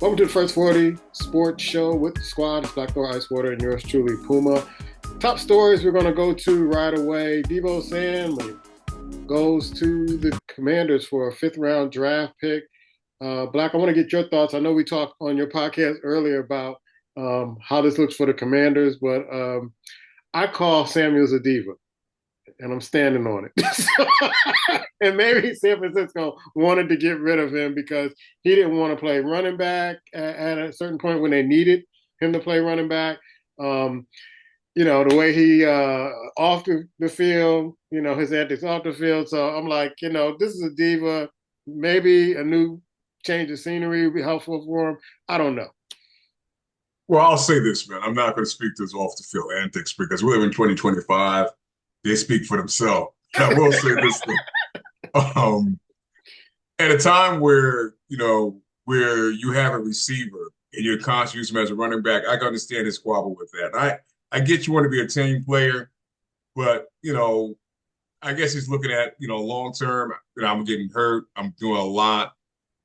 Welcome to the First 40 Sports Show with the squad. It's Black Thor Icewater and yours truly, Puma. Top stories we're going to go to right away. Deebo Samuel goes to the Commanders for a fifth-round draft pick. Black, I want to get your thoughts. I know we talked on your podcast earlier about how this looks for the Commanders, but I call Samuels a diva, and I'm standing on it. And maybe San Francisco wanted to get rid of him because he didn't want to play running back at a certain point when they needed him to play running back. The way he off the field, his antics off the field. So I'm like, this is a diva. Maybe a new change of scenery would be helpful for him. I don't know. Well, I'll say this, man. I'm not going to speak to his off the field antics because we live in 2025. They speak for themselves. And I will say this thing. At a time where you have a receiver and you're constantly using him as a running back, I can understand his squabble with that. I get you want to be a team player, but I guess he's looking at long term. I'm getting hurt. I'm doing a lot,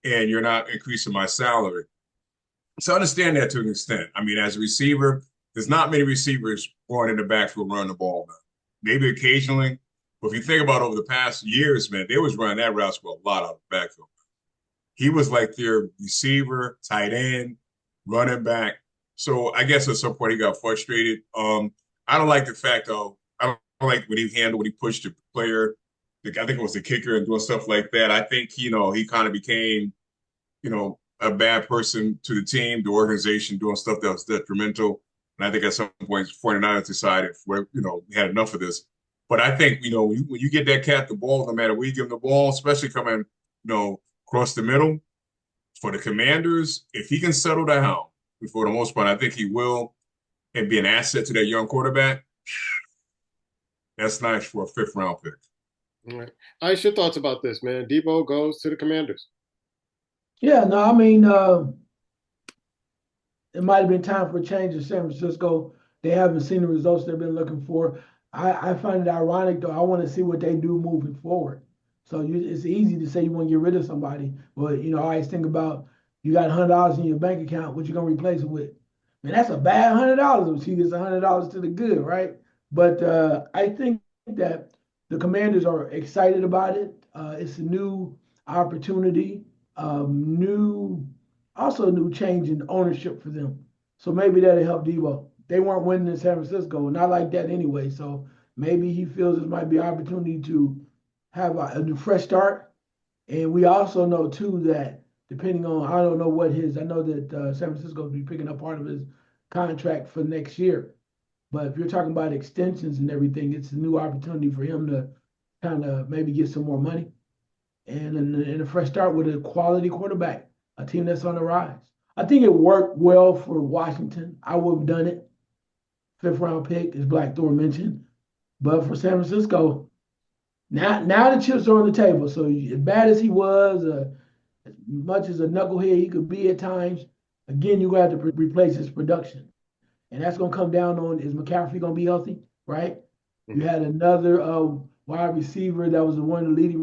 and you're not increasing my salary. So I understand that to an extent. I mean, as a receiver, there's not many receivers going in the backfield running the ball now. Maybe occasionally. But if you think about over the past years, man, they was running that route for a lot out of the backfield. He was like their receiver, tight end, running back. So I guess at some point he got frustrated. I don't like the fact, though, I don't like when he pushed the player. I think it was the kicker and doing stuff like that. I think, he kind of became, a bad person to the team, the organization, doing stuff that was detrimental. And I think at some point, 49ers decided, we had enough of this. But I think, when you get that cat the ball, no matter where you give him the ball, especially coming, across the middle, for the Commanders, if he can settle down, for the most part, I think he will, and be an asset to that young quarterback, that's nice for a fifth-round pick. All right. Ice, your thoughts about this, man? Deebo goes to the Commanders. Yeah, no, I mean, it might have been time for a change in San Francisco. They haven't seen the results they've been looking for. I find it ironic, though. I want to see what they do moving forward. So it's easy to say you want to get rid of somebody, but I always think about you got $100 in your bank account. What you gonna replace it with? Man, that's a bad $100. If she gets $100 to the good, right? But I think that the Commanders are excited about it. It's a new opportunity, also a new change in ownership for them. So maybe that'll help Deebo. They weren't winning in San Francisco, not like that anyway. So maybe he feels this might be an opportunity to have a fresh start. And we also know too that depending on I don't know what his I know that San Francisco will be picking up part of his contract for next year. But if you're talking about extensions and everything, it's a new opportunity for him to kind of maybe get some more money and a fresh start with a quality quarterback, a team that's on the rise. I think it worked well for Washington. I would have done it. Fifth round pick, as Black Thor mentioned. But for San Francisco, now the chips are on the table. So as bad as he was, as much as a knucklehead he could be at times, again, you're going to have to replace his production. And that's going to come down on, is McCaffrey going to be healthy, right? Mm-hmm. You had another wide receiver that was one of the leading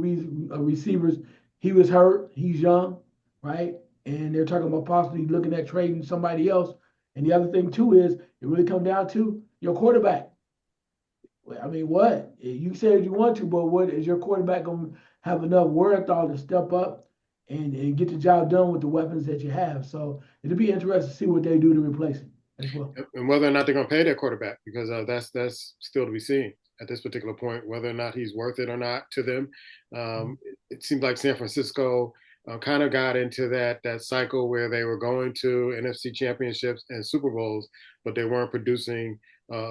receivers. He was hurt. He's young, right? And they're talking about possibly looking at trading somebody else. And the other thing, too, is it really comes down to your quarterback. I mean, what? You said you want to, but what is your quarterback going to have enough wherewithal to step up and get the job done with the weapons that you have? So it'll be interesting to see what they do to replace him as well. And whether or not they're going to pay their quarterback, because that's still to be seen at this particular point, whether or not he's worth it or not to them. It seems like San Francisco kind of got into that cycle where they were going to NFC championships and Super Bowls, but they weren't producing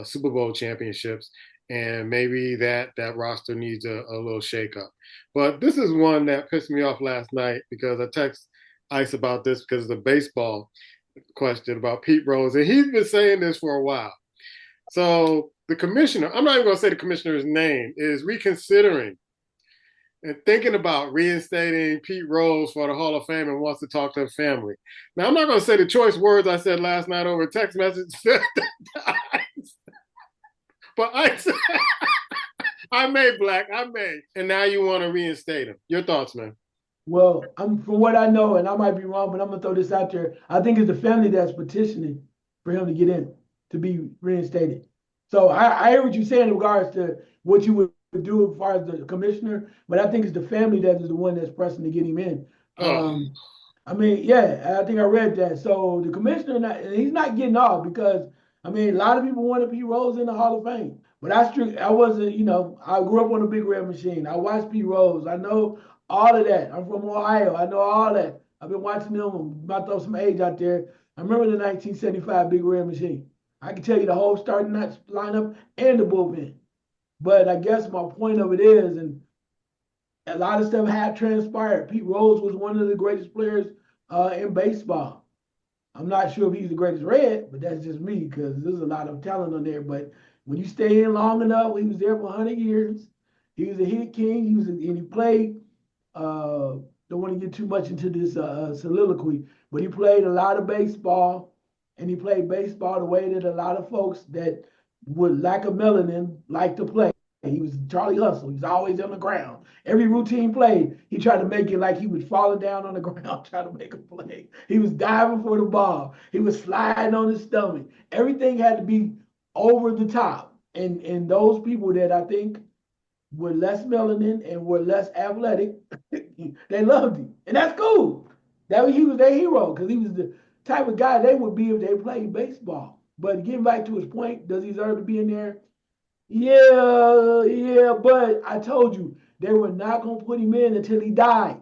Super Bowl championships. And maybe that roster needs a little shakeup. But this is one that pissed me off last night because I texted Ice about this because of the baseball question about Pete Rose. And he's been saying this for a while. So the commissioner, I'm not even going to say the commissioner's name, is reconsidering and thinking about reinstating Pete Rose for the Hall of Fame and wants to talk to the family. Now, I'm not going to say the choice words I said last night over text message. But I may, Black. And now you want to reinstate him. Your thoughts, man? Well, I'm from what I know, and I might be wrong, but I'm gonna throw this out there. I think it's the family that's petitioning for him to get in to be reinstated. So I hear what you're saying in regards to what you would do as far as the commissioner, but I think it's the family that is the one that's pressing to get him in. Oh, I mean, yeah, I think I read that. So the commissioner, and he's not getting off because I mean, a lot of people wanted Pete Rose in the Hall of Fame, but I wasn't, I grew up on a Big Red Machine. I watched Pete Rose. I know all of that. I'm from Ohio. I know all that. I've been watching them. I'm about to throw some age out there. I remember the 1975 Big Red Machine. I can tell you the whole starting lineup and the bullpen. But I guess my point of it is, and a lot of stuff had transpired. Pete Rose was one of the greatest players in baseball. I'm not sure if he's the greatest red, but that's just me because there's a lot of talent on there. But when you stay in long enough, he was there for 100 years. He was a hit king. And he played. Don't want to get too much into this soliloquy, but he played a lot of baseball, and he played baseball the way that a lot of folks that would lack of melanin like to play. He was Charlie Hustle. He's always on the ground. Every routine play, he tried to make it like he was falling down on the ground trying to make a play. He was diving for the ball. He was sliding on his stomach. Everything had to be over the top. And those people that I think were less melanin and were less athletic, they loved him. And that's cool. He was their hero because he was the type of guy they would be if they played baseball. But getting back to his point, does he deserve to be in there? Yeah, yeah, but I told you they were not gonna put him in until he died.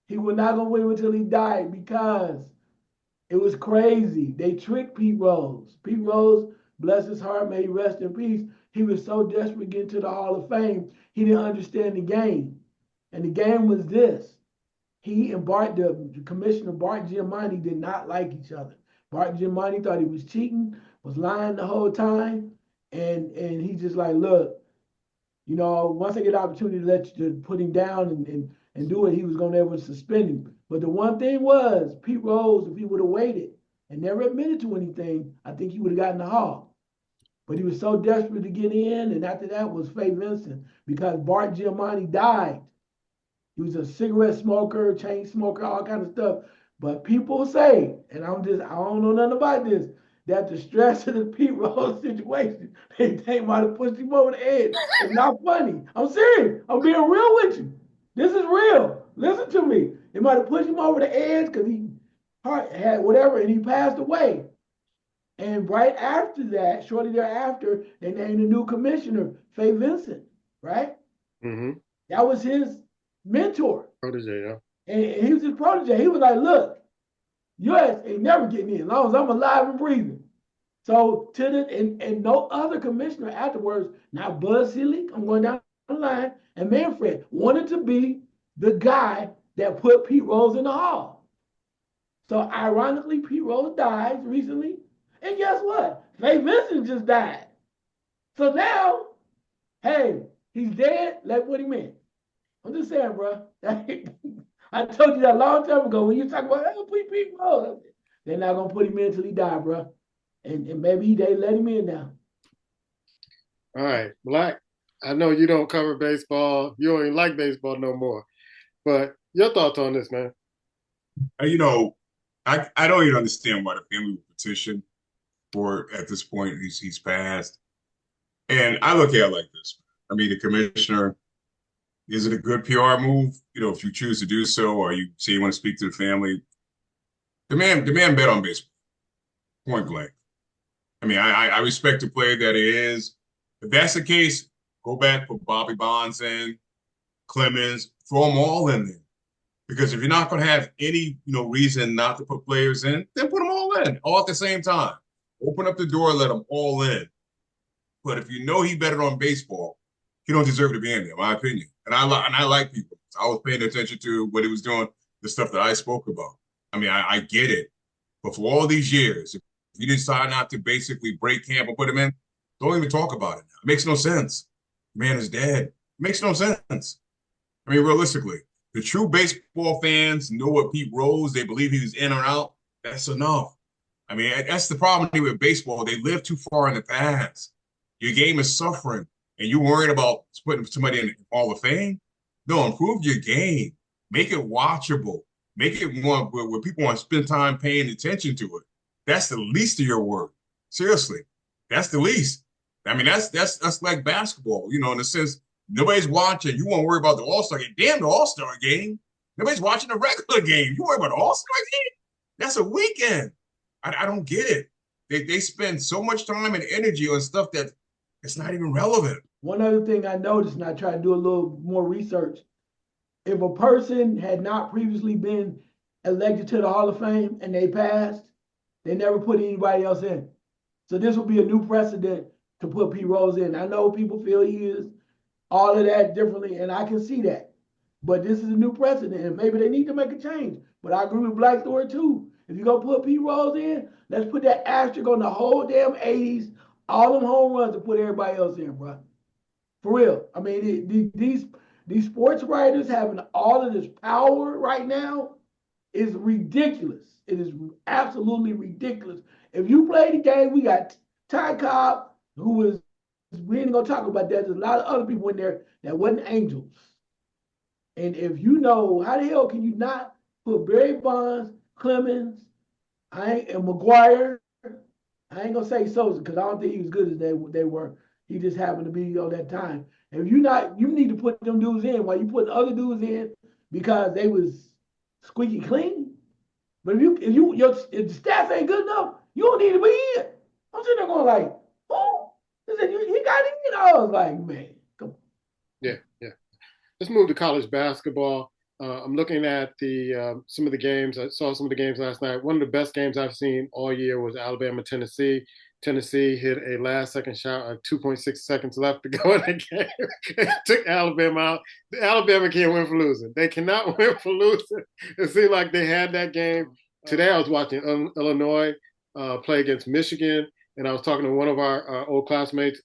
He was not gonna wait until he died because it was crazy. They tricked Pete Rose. Pete Rose, bless his heart, may he rest in peace. He was so desperate to get into the Hall of Fame, he didn't understand the game. And the game was this. He and the commissioner, Bart Giamatti, did not like each other. Bart Giamatti thought he was cheating, was lying the whole time. And he just like, look, once I get the opportunity to to put him down and do it, he was going to ever suspend him. But the one thing was, Pete Rose, if he would have waited and never admitted to anything, I think he would have gotten the Hall. But he was so desperate to get in, and after that was Faye Vincent because Bart Giamatti died. He was a cigarette smoker, chain smoker, all kind of stuff. But people say, and I don't know nothing about this, that the stress of the Pete Rose situation, they might have pushed him over the edge. It's not funny. I'm serious. I'm being real with you. This is real. Listen to me. They might have pushed him over the edge because he had whatever, and he passed away. And right after that, shortly thereafter, they named a new commissioner, Faye Vincent, right? mm-hmm. That was his mentor. Protege, yeah. And he was his protege. He was like, look, your ass ain't never getting in as long as I'm alive and breathing. So and no other commissioner afterwards, not Buzz Selig, I'm going down the line, and Manfred wanted to be the guy that put Pete Rose in the Hall. So ironically, Pete Rose died recently. And guess what? Faye Vincent just died. So now, hey, he's dead. Let's put him in. I'm just saying, bro. I told you that a long time ago when you talk about Pete Rose. They're not gonna put him in until he die, bro. And maybe they let him in now. All right, Black. I know you don't cover baseball. You don't even like baseball no more. But your thoughts on this, man? I don't even understand why the family would petition for at this point. He's passed, and I look at it like this. I mean, the commissioner. Is it a good PR move? If you choose to do so, or you say you want to speak to the family, the man bet on baseball, point blank. I mean, I respect the player that he is. If that's the case, go back, put Bobby Bonds in, Clemens, throw them all in there. Because if you're not going to have any, reason not to put players in, then put them all in, all at the same time. Open up the door, let them all in. But if you know he betted on baseball, he don't deserve to be in there, in my opinion. And I like people. I was paying attention to what he was doing, the stuff that I spoke about. I mean, I get it. But for all these years, if you decide not to basically break camp and put him in, don't even talk about it now. It makes no sense. The man is dead. It makes no sense. I mean, realistically, the true baseball fans know what Pete Rose, they believe he was in or out. That's enough. I mean, that's the problem with baseball. They live too far in the past. Your game is suffering. And you worried about putting somebody in the Hall of Fame? No, improve your game. Make it watchable. Make it one where people want to spend time paying attention to it. That's the least of your work. Seriously, that's the least. I mean, that's like basketball, you know, in a sense. Nobody's watching. You won't worry about the All-Star game. Damn the All-Star game. Nobody's watching the regular game. You worry about the All-Star game? That's a weekend. I don't get it. They spend so much time and energy on stuff that it's not even relevant. One other thing I noticed, and I tried to do a little more research, if a person had not previously been elected to the Hall of Fame and they passed, they never put anybody else in. So this will be a new precedent to put Pete Rose in. I know people feel he is all of that differently, and I can see that. But this is a new precedent, and maybe they need to make a change. But I agree with Black Story too. If you're gonna put Pete Rose in, let's put that asterisk on the whole damn 80s, all them home runs, and put everybody else in, bro. For real. I mean, these sports writers having all of this power right now is ridiculous. It is absolutely ridiculous. If you play the game, we got Ty Cobb, who was, we ain't gonna talk about that. There's a lot of other people in there that wasn't angels. And if you know, how the hell can you not put Barry Bonds, Clemens, and McGuire? I ain't gonna say Sosa because I don't think he was good as they were. He just happened to be on that time. If you not, you need to put them dudes in while you put other dudes in because they was squeaky clean. But if the stats ain't good enough, you don't need to be in. I'm sitting there going like, oh, he got in. I was like, man, come on. Yeah. Let's move to college basketball. I'm looking at some of the games. I saw some of the games last night. One of the best games I've seen all year was Alabama-Tennessee. Tennessee hit a last-second shot at 2.6 seconds left to go in the game. It took Alabama out. Alabama can't win for losing. They cannot win for losing. It seemed like they had that game. Today I was watching Illinois play against Michigan, and I was talking to one of our old classmates,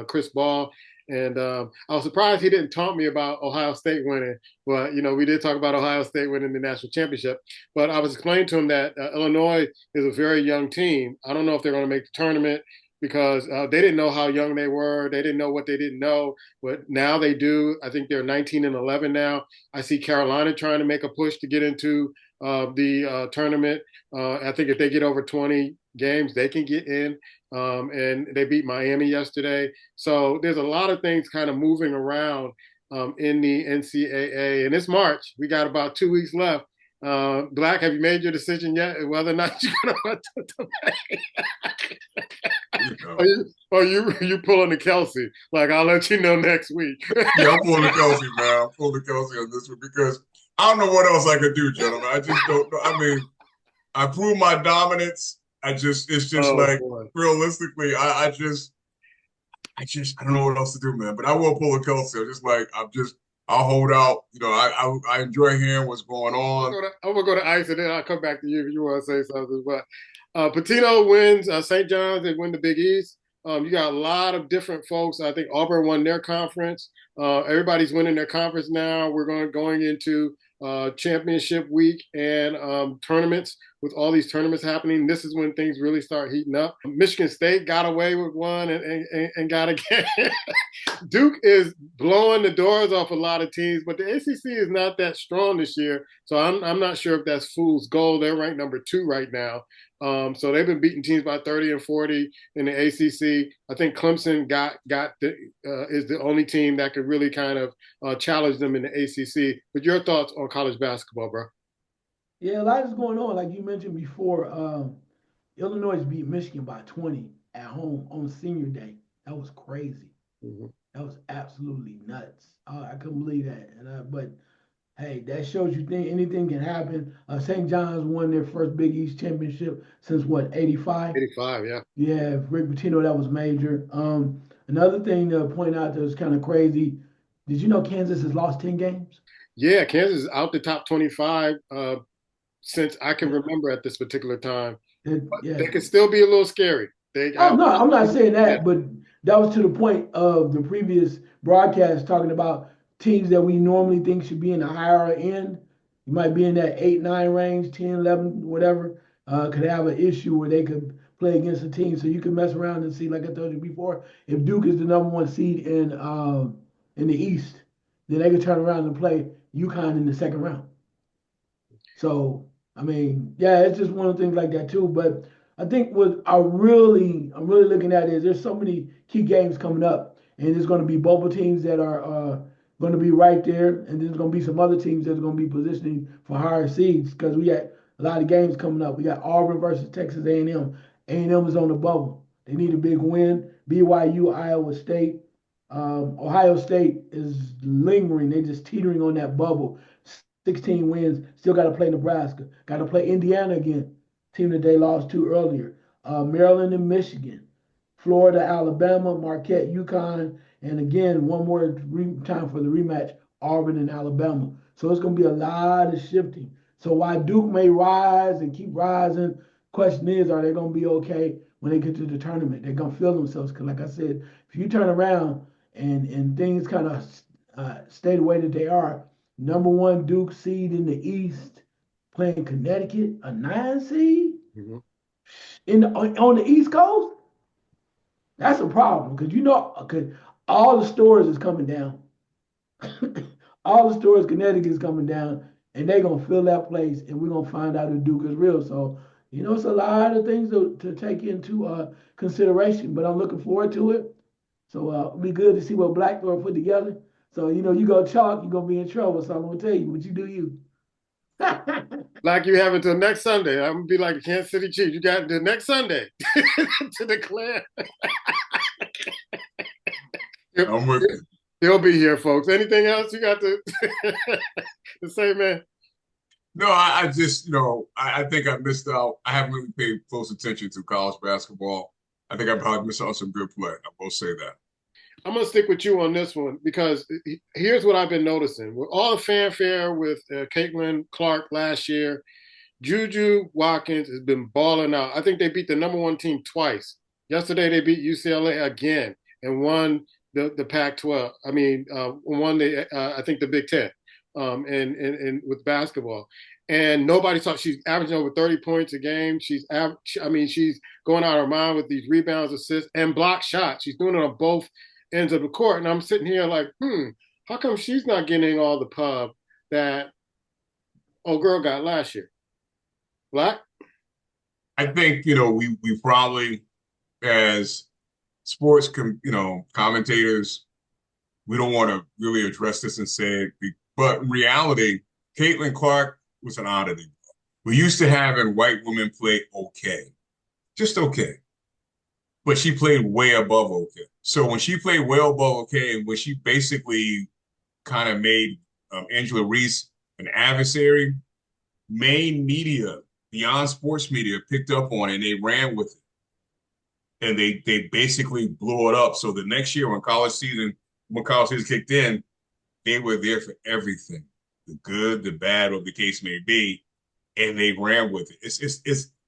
Chris Ball, and I was surprised he didn't taunt me about Ohio State winning. But, you know, we did talk about Ohio State winning the national championship. But I was explaining to him that Illinois is a very young team. I don't know if they're going to make the tournament because they didn't know how young they were. They didn't know what they didn't know. But now they do. I think they're 19-11 now. I see Carolina trying to make a push to get into the tournament. I think if they get over 20 games, they can get in. And they beat Miami yesterday. So there's a lot of things kind of moving around in the NCAA. And it's March. We got about 2 weeks left. Black, have you made your decision yet whether or not you're going to Or you pulling the Kelsey? Like, I'll let you know next week. Yeah, I'm pulling the Kelsey, man. I'm pulling the Kelsey on this one because I don't know what else I could do, gentlemen. I just don't know. I mean, I proved my dominance. It's just boy. Realistically, I don't know what else to do, man. But I will pull a Kelsey. I'll hold out. You know, I enjoy hearing what's going on. I'm gonna go to Ice and then I'll come back to you if you want to say something. But Pitino wins St. John's. They win the Big East. You got a lot of different folks. I think Auburn won their conference. Everybody's winning their conference now. We're going into championship week and tournaments. With all these tournaments happening, this is when things really start heating up. Michigan State got away with one and got a game. Duke is blowing the doors off a lot of teams, but the ACC is not that strong this year. So I'm not sure if that's fool's gold. They're ranked number 2 right now. So they've been beating teams by 30 and 40 in the ACC. I think Clemson is the only team that could really kind of challenge them in the ACC. But your thoughts on college basketball, bro? Yeah, a lot is going on. Like you mentioned before, Illinois beat Michigan by 20 at home on senior day. That was crazy. Mm-hmm. That was absolutely nuts. I couldn't believe that. But hey, that shows you anything can happen. St. John's won their first Big East championship since what, 85? 85, yeah. Yeah, Rick Pitino, that was major. Another thing to point out that was kind of crazy, did you know Kansas has lost 10 games? Yeah, Kansas is out the top 25 since I can remember at this particular time. They can still be a little scary. No, I'm not saying that, but that was to the point of the previous broadcast talking about teams that we normally think should be in the higher end. You might be in that 8-9 range, 10, 11, whatever, could have an issue where they could play against a team. So you can mess around and see, like I told you before, if Duke is the number 1 seed in the East, then they could turn around and play UConn in the second round. So, I mean, yeah, it's just one of the things like that too. But I think what I'm really looking at is there's so many key games coming up, and there's going to be bubble teams that are going to be right there, and there's going to be some other teams that are going to be positioning for higher seeds because we got a lot of games coming up. We got Auburn versus Texas A&M. A&M is on the bubble. They need a big win. BYU, Iowa State. Ohio State is lingering. They're just teetering on that bubble. 16 wins. Still got to play Nebraska. Got to play Indiana again, team that they lost to earlier. Maryland and Michigan. Florida, Alabama, Marquette, UConn, and again, one more time for the rematch, Auburn and Alabama. So it's going to be a lot of shifting. So while Duke may rise and keep rising, question is, are they going to be okay when they get to the tournament? They're going to feel themselves because, like I said, if you turn around and things kind of stay the way that they are, number one Duke seed in the East playing Connecticut, a 9 seed on the East Coast. That's a problem because cause all the stores is coming down. All the stores, Connecticut is coming down, and they're gonna fill that place, and we're gonna find out if Duke is real. So, it's a lot of things to take into consideration, but I'm looking forward to it. So it'll be good to see what Blackmore put together. So, you go chalk, you're gonna be in trouble. So I'm gonna tell you, what you do you. Like you have until next Sunday. I'm gonna be like the Kansas City Chiefs. You got the next Sunday to declare. I'm with you. He'll be here, folks. Anything else you got to say, man? No, I just, I think I missed out. I haven't really paid close attention to college basketball. I think I probably missed out some good play. I will say that. I'm going to stick with you on this one because here's what I've been noticing. With all the fanfare with Caitlin Clark last year, Juju Watkins has been balling out. I think they beat the number one team twice. Yesterday they beat UCLA again and won the Pac-12. I mean, won I think the Big Ten, and with basketball. And nobody thought she's averaging over 30 points a game. She's going out of her mind with these rebounds, assists, and block shots. She's doing it on both ends of the court. And I'm sitting here like, how come she's not getting all the pub that old girl got last year? Black? I think, we probably, as sports, commentators, we don't want to really address this and say it. But in reality, Caitlin Clark was an oddity. We used to having white women play okay, just okay. But she played way above okay. So when she played way above okay, and when she basically kind of made Angela Reese an adversary, main media, beyond sports media, picked up on it and they ran with it. And they basically blew it up. So the next year when college season kicked in, they were there for everything, the good, the bad, or the case may be, and they ran with it.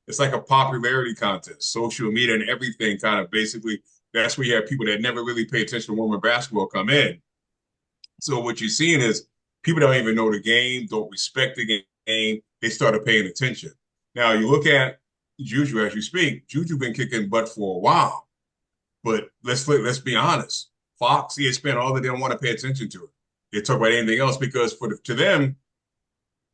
It's like a popularity contest, social media and everything kind of basically, that's where you have people that never really pay attention to women basketball come in. So what you're seeing is people don't even know the game, don't respect the game. They started paying attention. Now you look at Juju as you speak. Juju been kicking butt for a while, but let's be honest. Fox, ESPN, all of them want to pay attention to it. They talk about anything else because to them,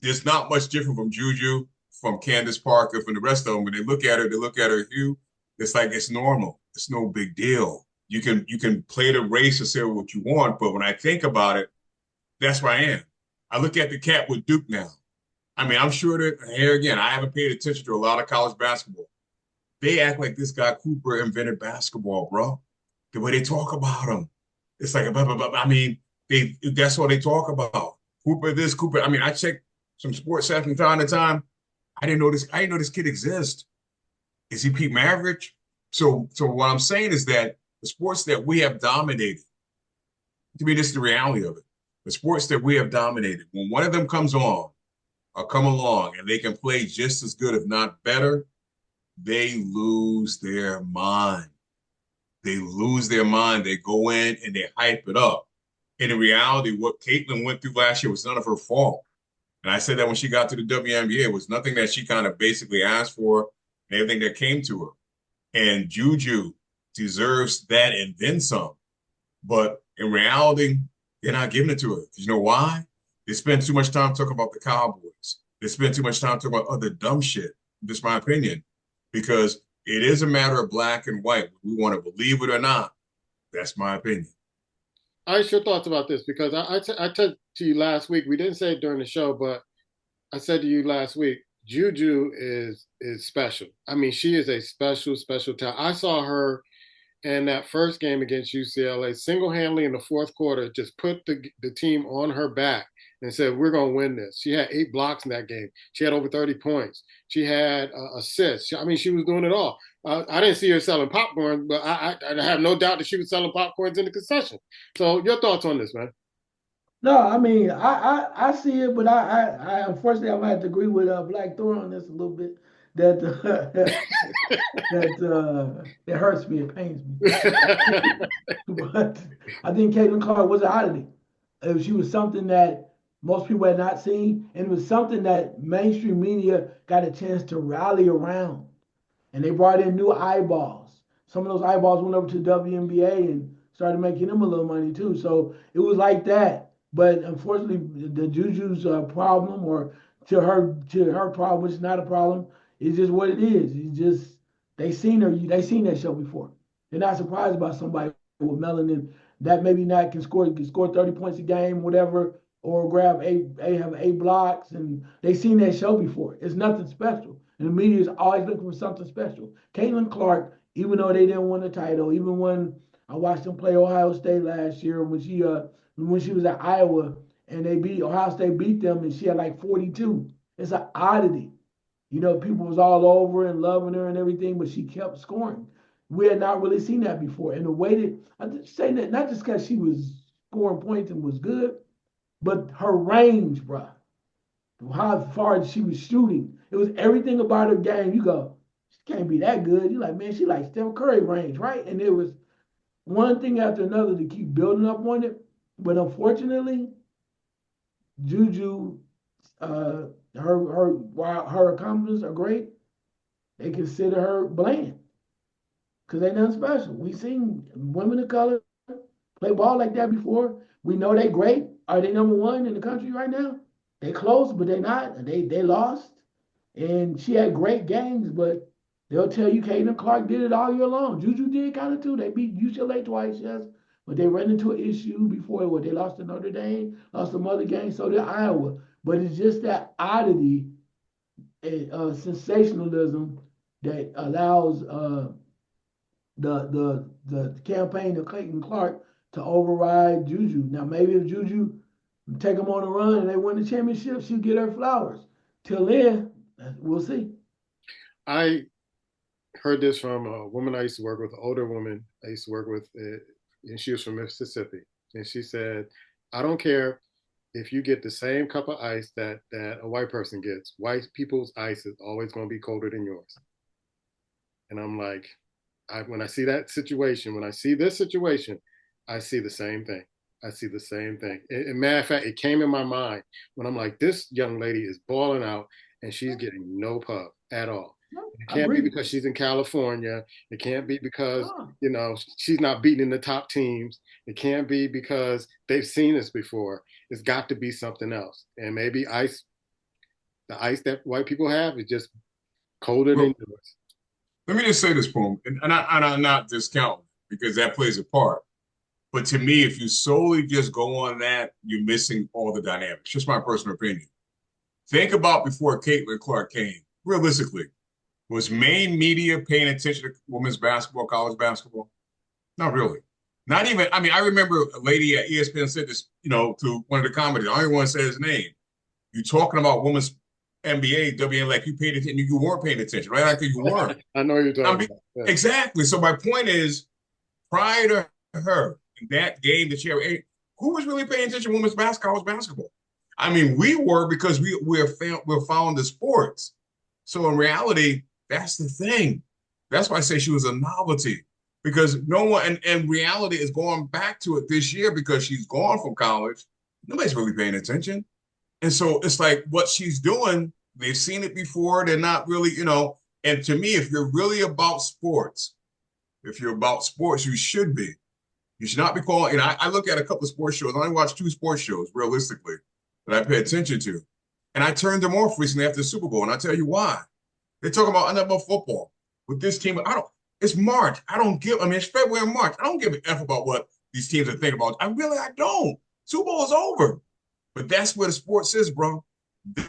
there's not much different from Juju, from Candace Parker, from the rest of them. When they look at her hue, it's like it's normal. It's no big deal. You can play the race and say what you want, but when I think about it, that's where I am. I look at the cat with Duke now. I mean, I'm sure that, here again, I haven't paid attention to a lot of college basketball. They act like this guy Cooper invented basketball, bro. The way they talk about him. It's like, I mean, that's what they talk about. Cooper this, Cooper. I mean, I check some sports stats from time to time. I didn't know this kid exists. Is he Pete Maravich? So what I'm saying is that the sports that we have dominated, to me, this is the reality of it. The sports that we have dominated, when one of them comes on or come along and they can play just as good, if not better, they lose their mind. They lose their mind. They go in and they hype it up. And in reality, what Caitlin went through last year was none of her fault. And I said that when she got to the WNBA, it was nothing that she kind of basically asked for and everything that came to her. And Juju deserves that and then some. But in reality, They're not giving it to her. You know why? They spend too much time talking about the Cowboys. They spend too much time talking about other dumb shit. Just my opinion. Because it is a matter of black and white. We want to believe it or not. That's my opinion. Ice, your thoughts about this? Because I said to you last week, we didn't say it during the show, but I said to you last week, Juju is special. I mean, she is a special talent. I saw her in that first game against UCLA single-handedly in the fourth quarter, just put the team on her back and said, we're going to win this. She had 8 blocks in that game. She had over 30 points. She had assists. I mean, she was doing it all. I didn't see her selling popcorn, but I have no doubt that she was selling popcorns in the concession. So your thoughts on this, man? No, I mean, I see it, but I unfortunately I might have to agree with Black Thor on this a little bit. That it hurts me, it pains me. But I think Caitlin Clark was an oddity. She was something that most people had not seen, and it was something that mainstream media got a chance to rally around. And they brought in new eyeballs. Some of those eyeballs went over to WNBA and started making them a little money too. So it was like that. But unfortunately, the Juju's problem, or to her problem, which is not a problem, is just what it is. It's just they seen that show before. They're not surprised about somebody with melanin that maybe not can score 30 points a game, whatever, or have 8 blocks, and they seen that show before. It's nothing special. And the media is always looking for something special. Caitlin Clark, even though they didn't win the title, even when I watched them play Ohio State last year when she was at Iowa and Ohio State beat them and she had like 42. It's an oddity. You know, people was all over and loving her and everything, but she kept scoring. We had not really seen that before. And the way that I'm saying that not just because she was scoring points and was good, but her range, bro. How far she was shooting. It was everything about her game. You go, she can't be that good. You're like, man, she like Steph Curry range, right? And it was one thing after another to keep building up on it. But unfortunately, Juju, while her accomplishments are great, they consider her bland because they nothing special. We've seen women of color play ball like that before. We know they great. Are they number one in the country right now? They close, but they not. They lost. And she had great games, but they'll tell you Caitlin Clark did it all year long. Juju did kind of too. They beat UCLA twice, yes. But they ran into an issue before what they lost to Notre Dame, lost some other games, so did Iowa. But it's just that oddity, sensationalism that allows the campaign of Caitlin Clark to override Juju. Now maybe if Juju take them on a run and they win the championship, she'll get her flowers. Till then, we'll see. I heard this from a woman I used to work with, an older woman I used to work with, and she was from Mississippi. And she said, I don't care if you get the same cup of ice that a white person gets. White people's ice is always going to be colder than yours. And I'm like, when I see that situation, when I see this situation, I see the same thing. I see the same thing. And matter of fact, it came in my mind when I'm like, this young lady is balling out and she's getting no pub at all. It can't be because she's in California. It can't be because, she's not beating in the top teams. It can't be because they've seen this before. It's got to be something else. And maybe the ice that white people have is just colder than yours. Let me just say this, Poom, and I'm not discounting because that plays a part. But to me, if you solely just go on that, you're missing all the dynamics. Just my personal opinion. Think about before Caitlin Clark came. Realistically, was main media paying attention to women's basketball, college basketball? Not really. Not even. I mean, I remember a lady at ESPN said this, to one of the comedies. I don't even want to say his name. You talking about women's NBA, WNBA, like you paid attention. You weren't paying attention, right? I think you weren't. I know you're talking about. Yeah. Exactly. So my point is, prior to her, that game that she had, who was really paying attention to women's college basketball? I mean, we were because we're following the sports. So in reality, that's the thing. That's why I say she was a novelty because no one, and reality is going back to it this year because she's gone from college. Nobody's really paying attention. And so it's like what she's doing, they've seen it before. They're not really, and to me, if you're really about sports, you should be. You should not be calling. And I look at a couple of sports shows. I only watch 2 sports shows realistically that I pay attention to. And I turned them off recently after the Super Bowl. And I'll tell you why. They're talking about NFL football with this team. It's March. It's February and March. I don't give an F about what these teams are thinking about. I don't. Super Bowl is over. But that's where the sports is, bro.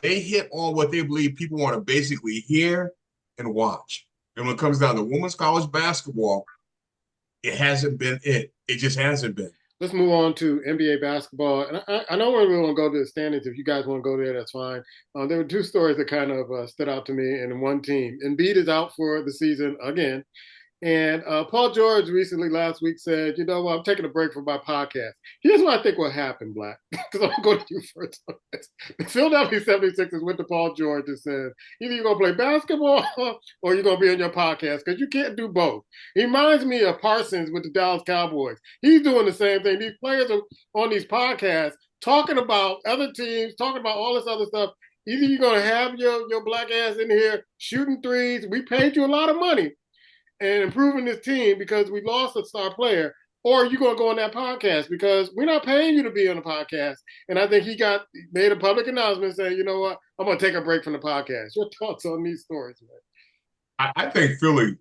They hit on what they believe people want to basically hear and watch. And when it comes down to women's college basketball, it hasn't been it. It just hasn't been. Let's move on to NBA basketball. And I know we're going to go to the standings. If you guys want to go there, that's fine. There were 2 stories that kind of stood out to me in one team. Embiid is out for the season again. And Paul George recently last week said, you know what, I'm taking a break from my podcast. Here's what I think will happen, Black, because I'm going to you first on this. The Philadelphia 76ers went to Paul George and said, either you're going to play basketball or you're going to be on your podcast, because you can't do both. He reminds me of Parsons with the Dallas Cowboys. He's doing the same thing. These players are on these podcasts talking about other teams, talking about all this other stuff. Either you're going to have your black ass in here shooting threes. We paid you a lot of money and improving this team because we lost a star player, or you're going to go on that podcast because we're not paying you to be on the podcast. And I think he made a public announcement saying, you know what, I'm going to take a break from the podcast. Your thoughts on these stories, man? I think Philly,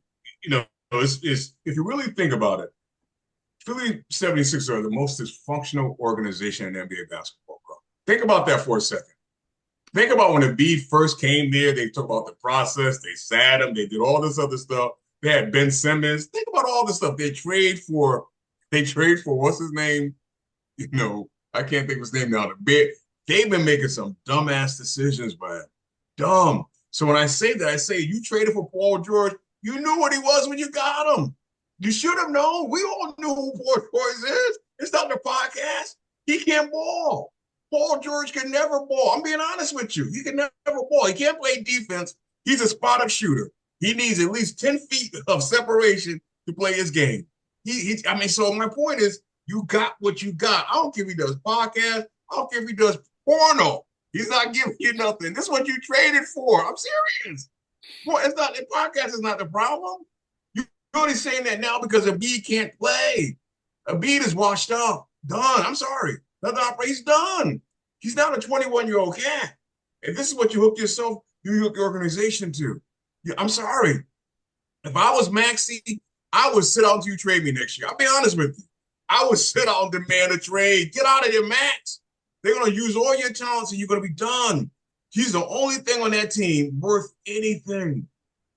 is if you really think about it, Philly 76ers are the most dysfunctional organization in NBA basketball, bro. Think about that for a second. Think about when Embiid first came there, they talked about the process, they sat him, they did all this other stuff. They had Ben Simmons. Think about all this stuff. They trade for what's his name? I can't think of his name now. They've been making some dumbass decisions, man. Dumb. So when I say that, I say you traded for Paul George. You knew what he was when you got him. You should have known. We all knew who Paul George is. It's not the podcast. He can't ball. Paul George can never ball. I'm being honest with you. He can never ball. He can't play defense. He's a spot-up shooter. He needs at least 10 feet of separation to play his game. So my point is, you got what you got. I don't care if he does podcasts. I don't care if he does porno. He's not giving you nothing. This is what you traded for. I'm serious. Well, the podcast is not the problem. You're only saying that now because Embiid can't play. Embiid is washed up. Done. I'm sorry. He's done. He's not a 21-year-old cat. If this is what you hook your organization to. I'm sorry. If I was Maxey, I would sit out until you trade me next year. I'll be honest with you. I would sit out and demand a trade. Get out of there, Max. They're going to use all your talents and you're going to be done. He's the only thing on that team worth anything.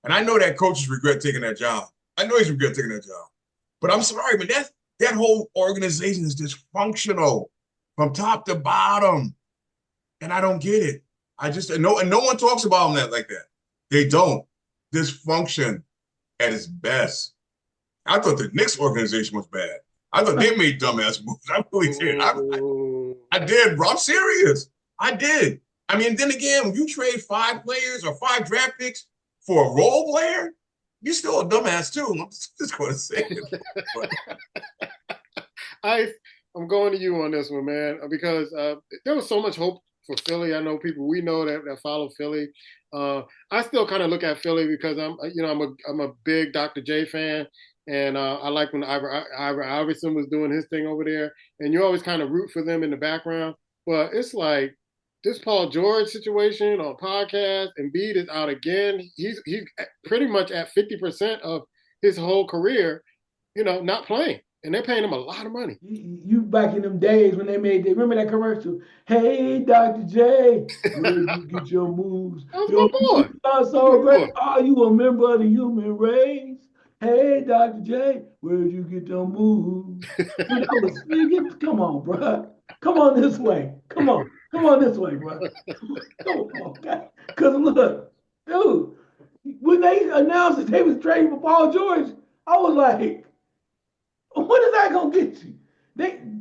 And I know that coaches regret taking that job. I know he's regret taking that job. But I'm sorry, but that whole organization is dysfunctional from top to bottom. And I don't get it. And no one talks about them like that. They don't. Dysfunction at its best. I thought the Knicks organization was bad. I thought they made dumbass moves. I really did. I did, bro. I'm serious. I did. I mean, then again, when you trade 5 players or 5 draft picks for a role player, you're still a dumbass too. I'm just going to say it. I'm going to you on this one, man, because there was so much hope for Philly. I know people we know that follow Philly. I still kind of look at Philly because I'm a big Dr. J fan, and I like when Ivor Iverson was doing his thing over there, and you always kind of root for them in the background. But it's like this Paul George situation on podcast, Embiid is out again. He's pretty much at 50% of his whole career, not playing. And they're paying him a lot of money. You back in them days when they remember that commercial? Hey, Dr. J, where did you get your moves? That was my boy. You so great. Are you a member of the human race? Hey, Dr. J, where did you get your moves? Come on, bro. Come on this way. Come on this way, bro. Come on, guys. Because look, dude, when they announced that they was trading for Paul George, I was like, what is that gonna get you?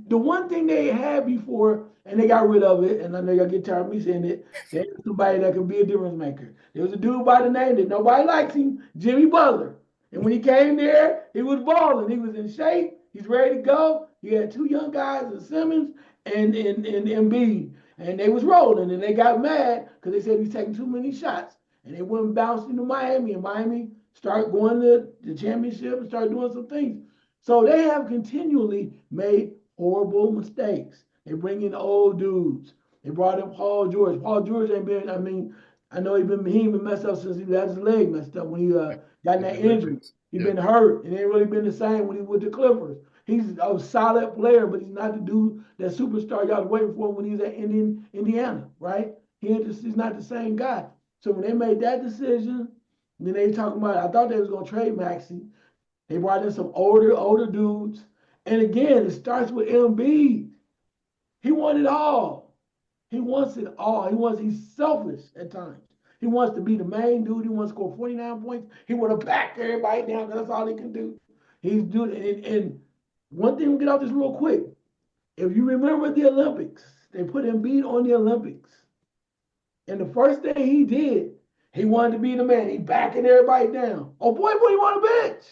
The one thing they had before, and they got rid of it, and I know y'all get tired of me saying it, they had somebody that could be a difference maker. There was a dude by the name that nobody likes him, Jimmy Butler. And when he came there, he was balling. He was in shape. He's ready to go. He had 2 young guys, Simmons and Embiid. And they was rolling, and they got mad because they said he was taking too many shots. And they went bouncing to Miami, and Miami started going to the championship and started doing some things. So they have continually made horrible mistakes. They bring in old dudes. They brought in Paul George. Paul George ain't been, I mean, I know he ain't been messed up since he had his leg messed up when he got in that injury. He been hurt and ain't really been the same when he was with the Clippers. He's a solid player, but he's not the dude, that superstar y'all was waiting for when he was at Indiana, right? He's not the same guy. So when they made that decision, then they talking about, I thought they was gonna trade Maxey. They brought in some older dudes. And again, it starts with Embiid. He wants it all. He wants it all. He's selfish at times. He wants to be the main dude. He wants to score 49 points. He want to back everybody down because that's all he can do. He's doing it. And one thing, we'll get off this real quick. If you remember the Olympics, they put Embiid on the Olympics. And the first thing he did, he wanted to be the man. He backing everybody down. Oh boy, what do you want to bench?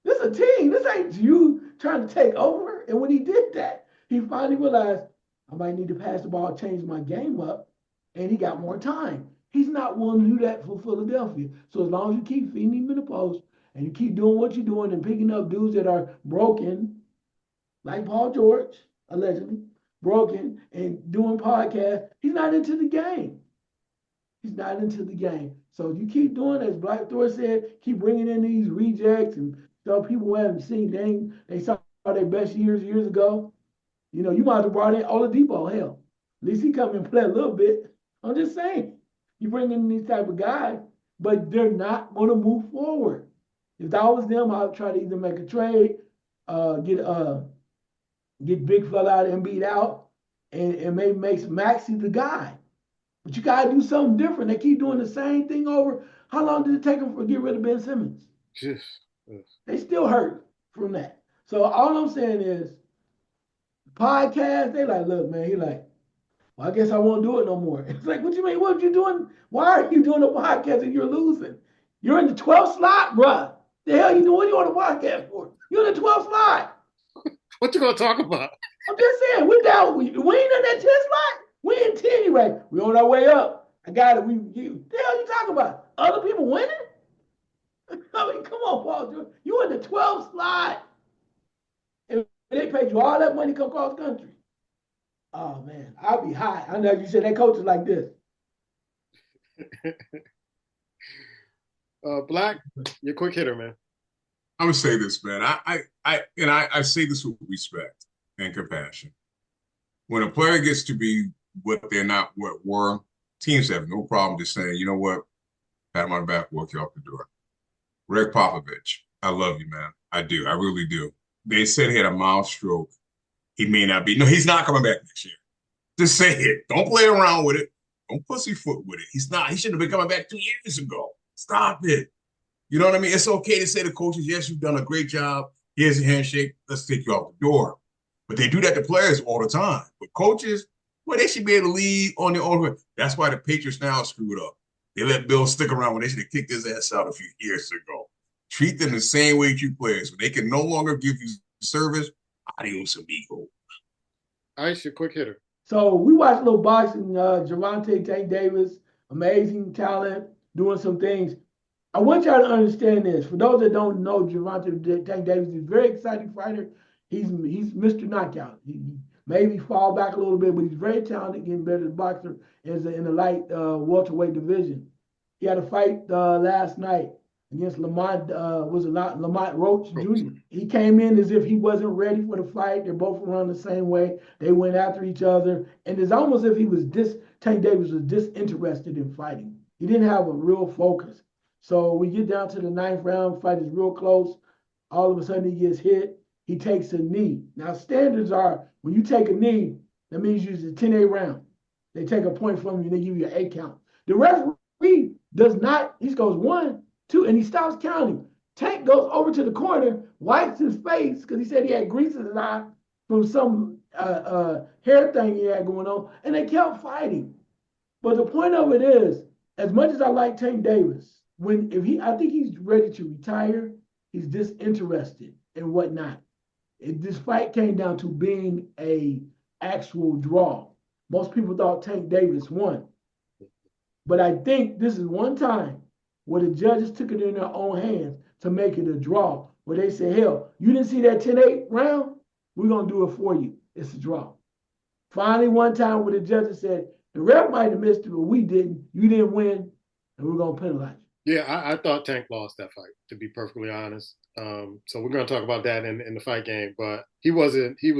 This is a team. This ain't you trying to take over. And when he did that, he finally realized, I might need to pass the ball, change my game up, and he got more time. He's not willing to do that for Philadelphia. So as long as you keep feeding him in the post and you keep doing what you're doing and picking up dudes that are broken, like Paul George, allegedly, broken, and doing podcasts, he's not into the game. He's not into the game. So you keep doing, as Black Thor said, keep bringing in these rejects and stuff people who haven't seen. They saw their best years ago. You know, you might have brought in Oladipo, hell. At least he come and play a little bit. I'm just saying, you bring in these type of guys, but they're not going to move forward. If that was them, I would try to either make a trade, get big fella out and beat out, and maybe make Maxey the guy. But you got to do something different. They keep doing the same thing over. How long did it take them to get rid of Ben Simmons? They still hurt from that. So all I'm saying is, podcast, they like, look, man, he like, well, I guess I won't do it no more. It's like, what you mean? What are you doing? Why are you doing a podcast if you're losing? You're in the 12th slot, bruh. The hell you doing? What are you on a podcast for? You're in the 12th slot. What you gonna talk about? I'm just saying, we're down. We ain't in that 10th slot. We in 10 anyway. We on our way up. I got it. The hell you talking about? Other people winning? I mean, come on, Paul. You in the 12th slot. And they paid you all that money to come across country. Oh, man. I'll be hot. I know you said that coach is like this. Black, you're a quick hitter, man. I'm gonna say this, man. I say this with respect and compassion. When a player gets to be what they're not, what were, teams have no problem just saying, you know what, pat him on the back, walk you out the door. Greg Popovich, I love you, man. I do. I really do. They said he had a mild stroke. He may not be. No, he's not coming back next year. Just say it. Don't play around with it. Don't pussyfoot with it. He's not. He should have been coming back 2 years ago. Stop it. You know what I mean? It's okay to say to coaches, yes, you've done a great job. Here's a handshake. Let's take you out the door. But they do that to players all the time. But coaches, well, they should be able to lead on their own. That's why the Patriots now screwed up. They let Bill stick around when they should have kicked his ass out a few years ago. Treat them the same way you treat players. When they can no longer give you service, adios amigo. Ice, your quick hitter. So we watched a little boxing. Gervonta Tank Davis, amazing talent, doing some things. I want y'all to understand this. For those that don't know, Gervonta Tank Davis is a very exciting fighter. He's Mr. Knockout. He maybe fall back a little bit, but he's very talented, getting better as a boxer in the light welterweight division. He had a fight last night against Lamont Roach Jr. He came in as if he wasn't ready for the fight. They're both run the same way. They went after each other. And it's almost as if Tank Davis was disinterested in fighting. He didn't have a real focus. So we get down to the 9th round, fight is real close. All of a sudden he gets hit. He takes a knee. Now standards are, when you take a knee, that means you use a 10-8 round. They take a point from you and they give you an 8 count. The referee does not, he goes 1, 2, and he stops counting. Tank goes over to the corner, wipes his face, because he said he had grease in his eye from some hair thing he had going on, and they kept fighting. But the point of it is, as much as I like Tank Davis, I think he's ready to retire, he's disinterested and whatnot. This fight came down to being a actual draw. Most people thought Tank Davis won. But I think this is one time where the judges took it in their own hands to make it a draw. where they say, hell, you didn't see that 10-8 round? We're going to do it for you. It's a draw. Finally, one time where the judges said, the ref might have missed it, but we didn't. You didn't win, and we're going to penalize you. Yeah, I thought Tank lost that fight, to be perfectly honest. So we're going to talk about that in the fight game. But he was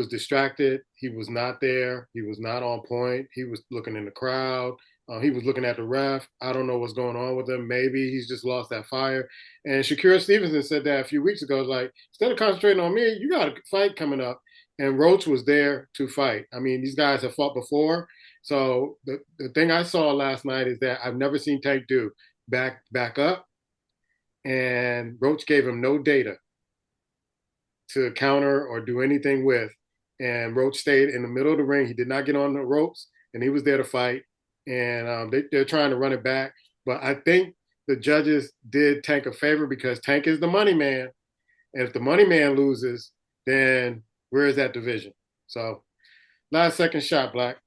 distracted. He was not there. He was not on point. He was looking in the crowd. He was looking at the ref. I don't know what's going on with him. Maybe he's just lost that fire. And Shakur Stevenson said that a few weeks ago. Like, instead of concentrating on me, you got a fight coming up. And Roach was there to fight. I mean, these guys have fought before. So the thing I saw last night is that I've never seen Tank do back up. And Roach gave him no data to counter or do anything with. And Roach stayed in the middle of the ring. He did not get on the ropes, and he was there to fight. And they're trying to run it back. But I think the judges did Tank a favor because Tank is the money man. And if the money man loses, then where is that division? So last second shot, Black.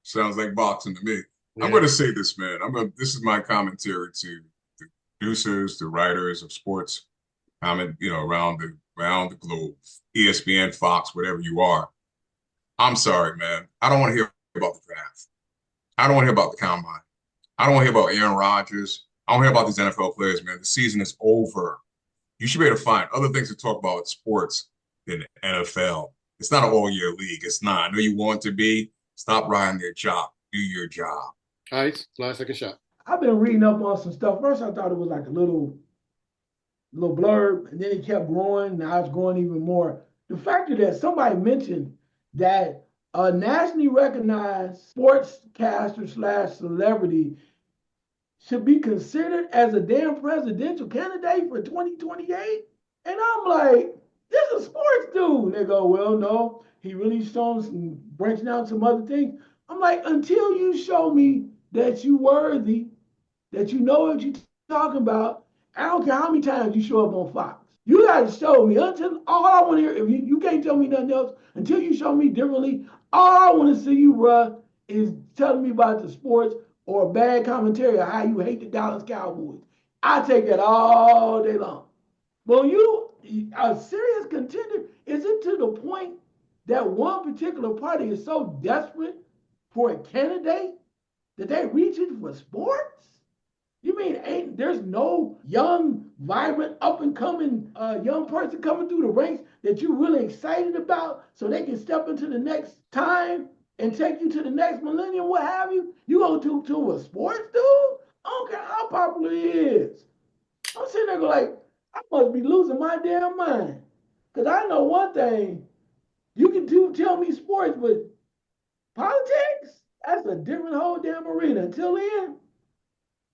Sounds like boxing to me. Yeah. I'm going to say this, man. This is my commentary to the producers, the writers of sports, around the globe, ESPN, Fox, whatever you are. I'm sorry, man. I don't want to hear about the draft. I don't want to hear about the combine. I don't want to hear about Aaron Rodgers. I don't want to hear about these NFL players, man. The season is over. You should be able to find other things to talk about in sports than the NFL. It's not an all-year league. It's not. I know you want it to be. Stop riding their job. Do your job. Ice, last second shot. I've been reading up on some stuff. First, I thought it was like a little blurb, and then it kept growing. Now it's growing even more. The fact that somebody mentioned that a nationally recognized sportscaster / celebrity should be considered as a damn presidential candidate for 2028. And I'm like, this is a sports dude. And they go, well, no, he really shown some branching out some other things. I'm like, until you show me that you worthy, that you know what you're talking about, I don't care how many times you show up on Fox. You got to show me. Until all I want to hear, if you can't tell me nothing else, until you show me differently, all I want to see you, bruh, is telling me about the sports or bad commentary of how you hate the Dallas Cowboys. I take that all day long. Well, you, a serious contender, is it to the point that one particular party is so desperate for a candidate that they reaching for sports? You mean there's no young, vibrant, up-and-coming young person coming through the ranks that you're really excited about so they can step into the next time and take you to the next millennium, what have you? You go to a sports dude? I don't care how popular he is. I'm sitting there going like, I must be losing my damn mind. Because I know one thing, you can tell me sports, but politics, that's a different whole damn arena. Until then,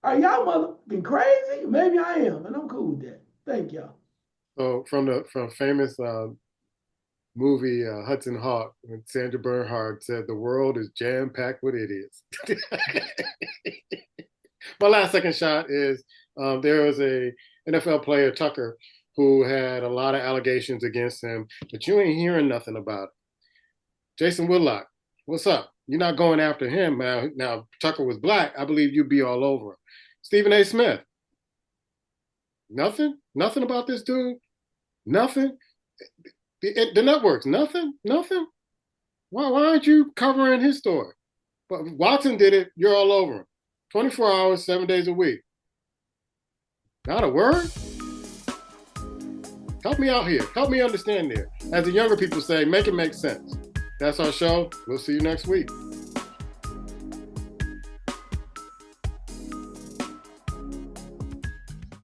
are y'all motherfucking crazy? Maybe I am, and I'm cool with that. Thank y'all. So from famous movie Hudson Hawk, when Sandra Bernhard said the world is jam-packed with idiots. My last second shot is there was a NFL player, Tucker, who had a lot of allegations against him, but you ain't hearing nothing about it. Jason Whitlock, what's up? You're not going after him. Now Tucker was black, I believe you'd be all over him. Stephen A. Smith, nothing about this dude? Nothing? The networks, nothing? Why aren't you covering his story? But Watson did it, you're all over him. 24 hours, 7 days a week. Not a word? Help me out here. Help me understand there. As the younger people say, make it make sense. That's our show. We'll see you next week.